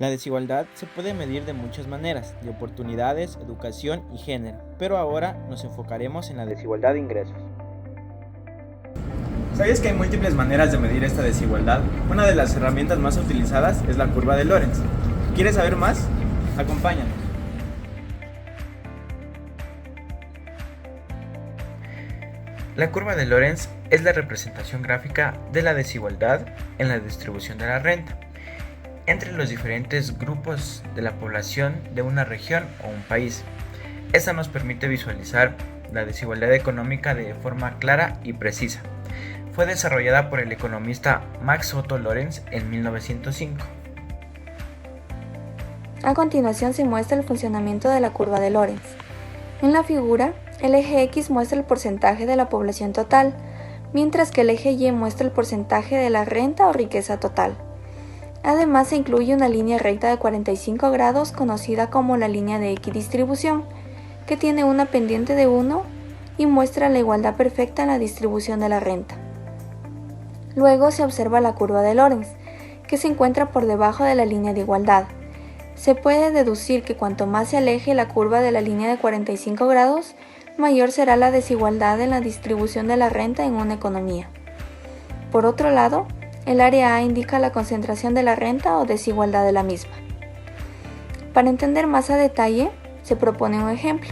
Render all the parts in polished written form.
La desigualdad se puede medir de muchas maneras, de oportunidades, educación y género, pero ahora nos enfocaremos en la desigualdad de ingresos. ¿Sabías que hay múltiples maneras de medir esta desigualdad? Una de las herramientas más utilizadas es la curva de Lorenz. ¿Quieres saber más? Acompáñanos. La curva de Lorenz es la representación gráfica de la desigualdad en la distribución de la renta entre los diferentes grupos de la población de una región o un país. Esta nos permite visualizar la desigualdad económica de forma clara y precisa. Fue desarrollada por el economista Max Otto Lorenz en 1905. A continuación se muestra el funcionamiento de la curva de Lorenz. En la figura, el eje X muestra el porcentaje de la población total, mientras que el eje Y muestra el porcentaje de la renta o riqueza total. Además se incluye una línea recta de 45 grados conocida como la línea de equidistribución, que tiene una pendiente de 1 y muestra la igualdad perfecta en la distribución de la renta. Luego se observa la curva de Lorenz, que se encuentra por debajo de la línea de igualdad. Se puede deducir que cuanto más se aleje la curva de la línea de 45 grados, mayor será la desigualdad en la distribución de la renta en una economía. Por otro lado, el área A indica la concentración de la renta o desigualdad de la misma. Para entender más a detalle, se propone un ejemplo,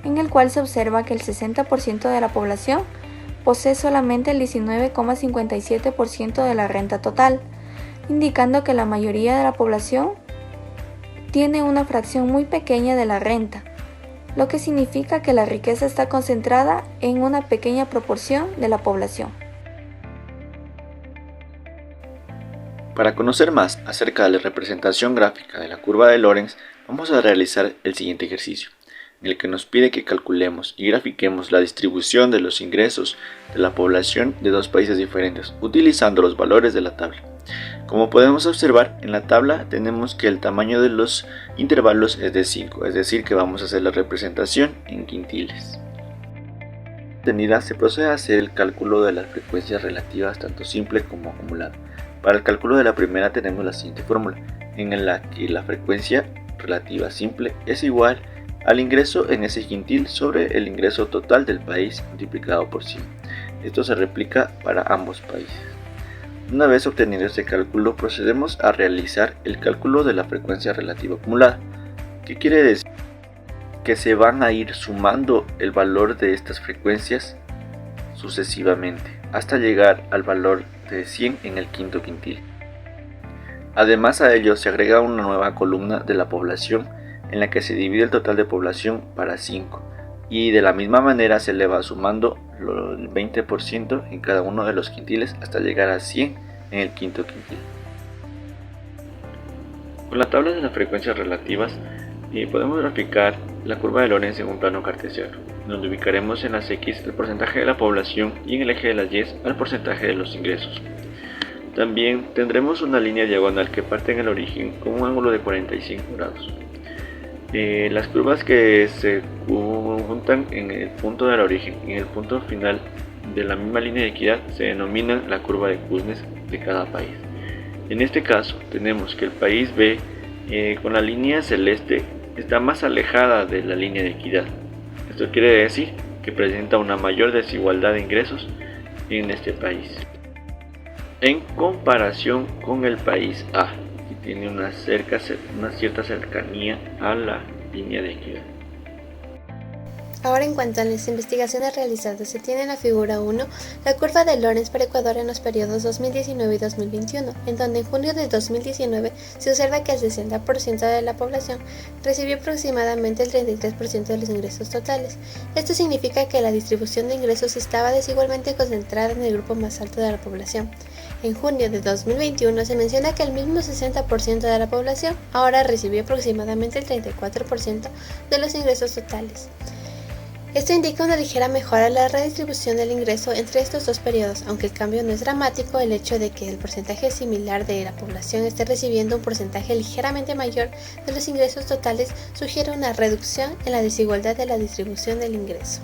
en el cual se observa que el 60% de la población posee solamente el 19,57% de la renta total, indicando que la mayoría de la población tiene una fracción muy pequeña de la renta, lo que significa que la riqueza está concentrada en una pequeña proporción de la población. Para conocer más acerca de la representación gráfica de la curva de Lorenz, vamos a realizar el siguiente ejercicio, en el que nos pide que calculemos y grafiquemos la distribución de los ingresos de la población de dos países diferentes, utilizando los valores de la tabla. Como podemos observar, en la tabla tenemos que el tamaño de los intervalos es de 5, es decir que vamos a hacer la representación en quintiles. Se procede a hacer el cálculo de las frecuencias relativas tanto simple como acumulada. Para el cálculo de la primera tenemos la siguiente fórmula, en la que la frecuencia relativa simple es igual al ingreso en ese quintil sobre el ingreso total del país multiplicado por 100. Esto se replica para ambos países. Una vez obtenido este cálculo, procedemos a realizar el cálculo de la frecuencia relativa acumulada. ¿Qué quiere decir? Que se van a ir sumando el valor de estas frecuencias sucesivamente, hasta llegar al valor de 100 en el quinto quintil. Además a ello se agrega una nueva columna de la población en la que se divide el total de población para 5 y de la misma manera se le va sumando el 20% en cada uno de los quintiles hasta llegar a 100 en el quinto quintil. Con la tabla de las frecuencias relativas podemos graficar la curva de Lorenz en un plano cartesiano, donde ubicaremos en las X el porcentaje de la población y en el eje de las Y el porcentaje de los ingresos. También tendremos una línea diagonal que parte en el origen con un ángulo de 45 grados. Las curvas que se juntan en el punto del origen y en el punto final de la misma línea de equidad se denominan la curva de Kuznets de cada país. En este caso tenemos que el país B con la línea celeste está más alejada de la línea de equidad. Esto quiere decir que presenta una mayor desigualdad de ingresos en este país en comparación con el país A, que tiene una cierta cercanía a la línea de equidad. Ahora, en cuanto a las investigaciones realizadas, se tiene en la figura 1 la curva de Lorenz para Ecuador en los periodos 2019 y 2021, en donde en junio de 2019 se observa que el 60% de la población recibió aproximadamente el 33% de los ingresos totales. Esto significa que la distribución de ingresos estaba desigualmente concentrada en el grupo más alto de la población. En junio de 2021 se menciona que el mismo 60% de la población ahora recibió aproximadamente el 34% de los ingresos totales. Esto indica una ligera mejora en la redistribución del ingreso entre estos dos periodos, aunque el cambio no es dramático. El hecho de que el porcentaje similar de la población esté recibiendo un porcentaje ligeramente mayor de los ingresos totales sugiere una reducción en la desigualdad de la distribución del ingreso.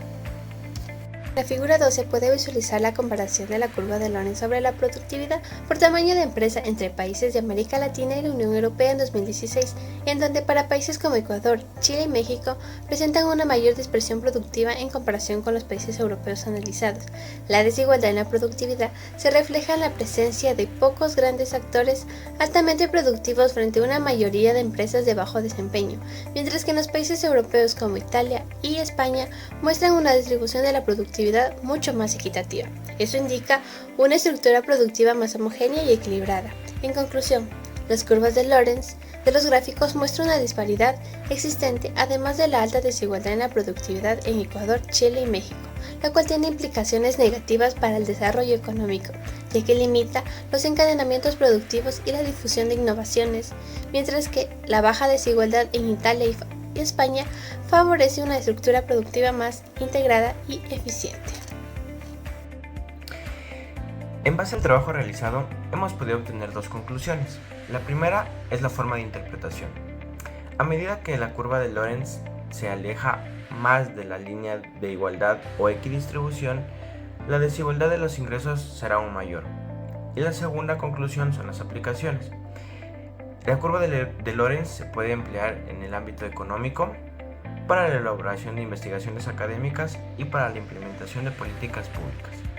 En la figura 2 se puede visualizar la comparación de la curva de Lorenz sobre la productividad por tamaño de empresa entre países de América Latina y la Unión Europea en 2016, en donde para países como Ecuador, Chile y México presentan una mayor dispersión productiva en comparación con los países europeos analizados. La desigualdad en la productividad se refleja en la presencia de pocos grandes actores altamente productivos frente a una mayoría de empresas de bajo desempeño, mientras que en los países europeos como Italia y España muestran una distribución de la productividad mucho más equitativa. Eso indica una estructura productiva más homogénea y equilibrada. En conclusión, las curvas de Lorenz de los gráficos muestran una disparidad existente, además de la alta desigualdad en la productividad en Ecuador, Chile y México, la cual tiene implicaciones negativas para el desarrollo económico, ya que limita los encadenamientos productivos y la difusión de innovaciones, mientras que la baja desigualdad en Italia y España favorece una estructura productiva más integrada y eficiente. En base al trabajo realizado, hemos podido obtener dos conclusiones. La primera es la forma de interpretación. A medida que la curva de Lorenz se aleja más de la línea de igualdad o equidistribución, la desigualdad de los ingresos será aún mayor. Y la segunda conclusión son las aplicaciones. La curva de Lorenz se puede emplear en el ámbito económico, para la elaboración de investigaciones académicas y para la implementación de políticas públicas.